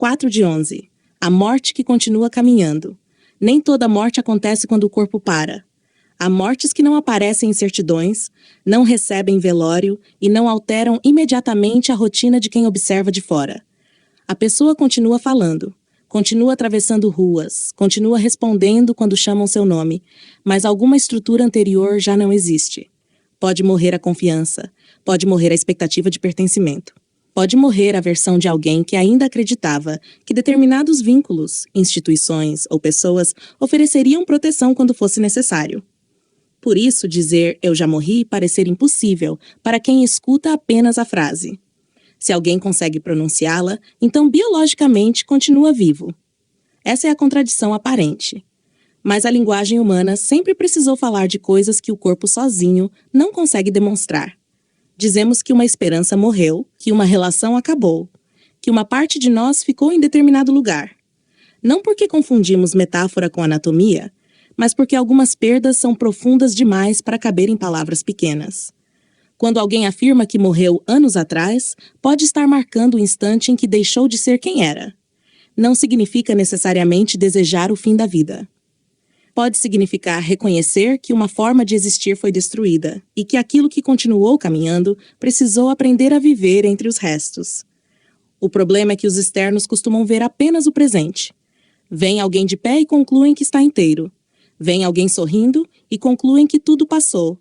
4/11. A morte que continua caminhando. Nem toda morte acontece quando o corpo para. Há mortes que não aparecem em certidões, não recebem velório e não alteram imediatamente a rotina de quem observa de fora. A pessoa continua falando, continua atravessando ruas, continua respondendo quando chamam seu nome, mas alguma estrutura anterior já não existe. Pode morrer a confiança, pode morrer a expectativa de pertencimento. Pode morrer a versão de alguém que ainda acreditava que determinados vínculos, instituições ou pessoas ofereceriam proteção quando fosse necessário. Por isso, dizer "eu já morri" parecer impossível para quem escuta apenas a frase. Se alguém consegue pronunciá-la, então biologicamente continua vivo. Essa é a contradição aparente. Mas a linguagem humana sempre precisou falar de coisas que o corpo sozinho não consegue demonstrar. Dizemos que uma esperança morreu, que uma relação acabou, que uma parte de nós ficou em determinado lugar. Não porque confundimos metáfora com anatomia, mas porque algumas perdas são profundas demais para caber em palavras pequenas. Quando alguém afirma que morreu anos atrás, pode estar marcando o instante em que deixou de ser quem era. Não significa necessariamente desejar o fim da vida. Pode significar reconhecer que uma forma de existir foi destruída e que aquilo que continuou caminhando precisou aprender a viver entre os restos. O problema é que os externos costumam ver apenas o presente. Vem alguém de pé e concluem que está inteiro. Vem alguém sorrindo e concluem que tudo passou.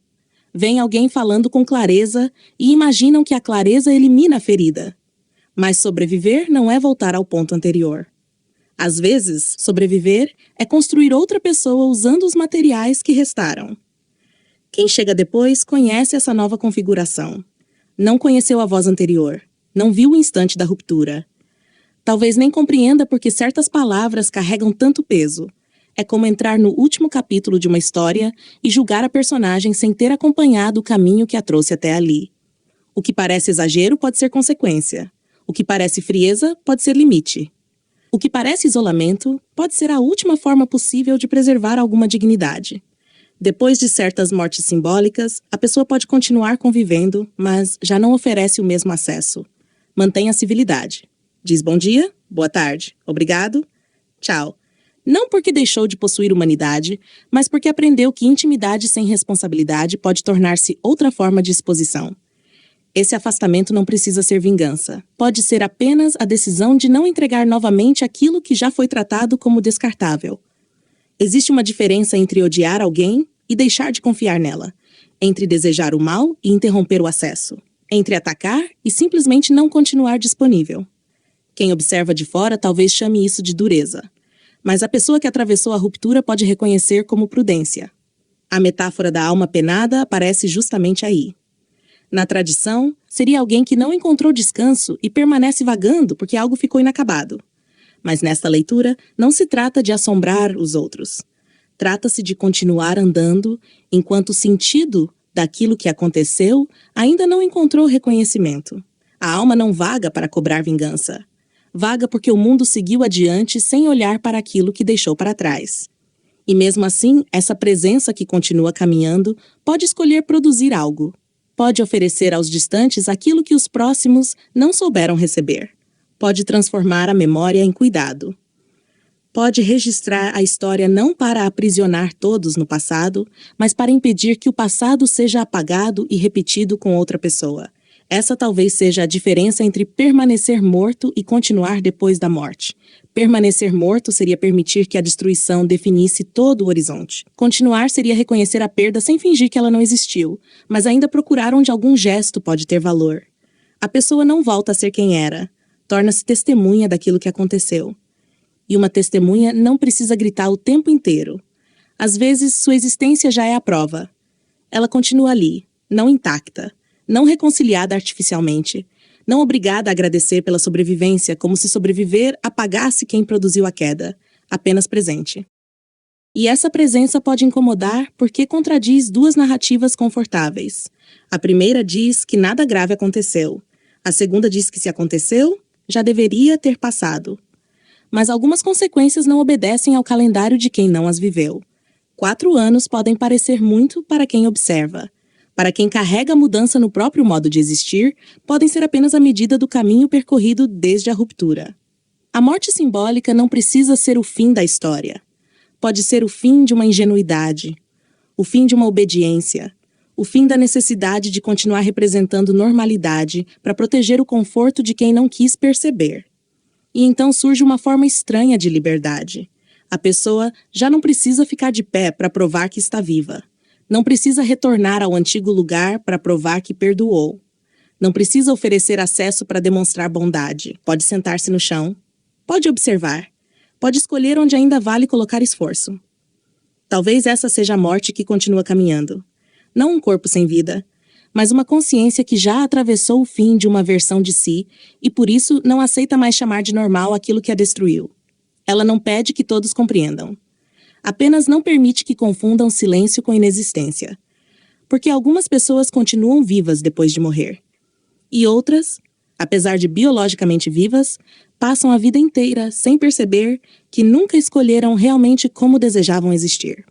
Vem alguém falando com clareza e imaginam que a clareza elimina a ferida. Mas sobreviver não é voltar ao ponto anterior. Às vezes, sobreviver é construir outra pessoa usando os materiais que restaram. Quem chega depois conhece essa nova configuração. Não conheceu a voz anterior. Não viu o instante da ruptura. Talvez nem compreenda porque certas palavras carregam tanto peso. É como entrar no último capítulo de uma história e julgar a personagem sem ter acompanhado o caminho que a trouxe até ali. O que parece exagero pode ser consequência. O que parece frieza pode ser limite. O que parece isolamento pode ser a última forma possível de preservar alguma dignidade. Depois de certas mortes simbólicas, a pessoa pode continuar convivendo, mas já não oferece o mesmo acesso. Mantém a civilidade. Diz bom dia, boa tarde, obrigado, tchau. Não porque deixou de possuir humanidade, mas porque aprendeu que intimidade sem responsabilidade pode tornar-se outra forma de exposição. Esse afastamento não precisa ser vingança. Pode ser apenas a decisão de não entregar novamente aquilo que já foi tratado como descartável. Existe uma diferença entre odiar alguém e deixar de confiar nela, entre desejar o mal e interromper o acesso, entre atacar e simplesmente não continuar disponível. Quem observa de fora talvez chame isso de dureza, mas a pessoa que atravessou a ruptura pode reconhecer como prudência. A metáfora da alma penada aparece justamente aí. Na tradição, seria alguém que não encontrou descanso e permanece vagando porque algo ficou inacabado. Mas nesta leitura, não se trata de assombrar os outros. Trata-se de continuar andando enquanto o sentido daquilo que aconteceu ainda não encontrou reconhecimento. A alma não vaga para cobrar vingança. Vaga porque o mundo seguiu adiante sem olhar para aquilo que deixou para trás. E mesmo assim, essa presença que continua caminhando pode escolher produzir algo. Pode oferecer aos distantes aquilo que os próximos não souberam receber. Pode transformar a memória em cuidado. Pode registrar a história não para aprisionar todos no passado, mas para impedir que o passado seja apagado e repetido com outra pessoa. Essa talvez seja a diferença entre permanecer morto e continuar depois da morte. Permanecer morto seria permitir que a destruição definisse todo o horizonte. Continuar seria reconhecer a perda sem fingir que ela não existiu, mas ainda procurar onde algum gesto pode ter valor. A pessoa não volta a ser quem era, torna-se testemunha daquilo que aconteceu. E uma testemunha não precisa gritar o tempo inteiro. Às vezes, sua existência já é a prova. Ela continua ali, não intacta, não reconciliada artificialmente, não obrigada a agradecer pela sobrevivência como se sobreviver apagasse quem produziu a queda, apenas presente. E essa presença pode incomodar porque contradiz duas narrativas confortáveis. A primeira diz que nada grave aconteceu. A segunda diz que se aconteceu, já deveria ter passado. Mas algumas consequências não obedecem ao calendário de quem não as viveu. 4 anos podem parecer muito para quem observa. Para quem carrega a mudança no próprio modo de existir, podem ser apenas a medida do caminho percorrido desde a ruptura. A morte simbólica não precisa ser o fim da história. Pode ser o fim de uma ingenuidade, o fim de uma obediência, o fim da necessidade de continuar representando normalidade para proteger o conforto de quem não quis perceber. E então surge uma forma estranha de liberdade. A pessoa já não precisa ficar de pé para provar que está viva. Não precisa retornar ao antigo lugar para provar que perdoou. Não precisa oferecer acesso para demonstrar bondade. Pode sentar-se no chão. Pode observar. Pode escolher onde ainda vale colocar esforço. Talvez essa seja a morte que continua caminhando. Não um corpo sem vida, mas uma consciência que já atravessou o fim de uma versão de si e por isso não aceita mais chamar de normal aquilo que a destruiu. Ela não pede que todos compreendam. Apenas não permite que confundam silêncio com inexistência. Porque algumas pessoas continuam vivas depois de morrer. E outras, apesar de biologicamente vivas, passam a vida inteira sem perceber que nunca escolheram realmente como desejavam existir.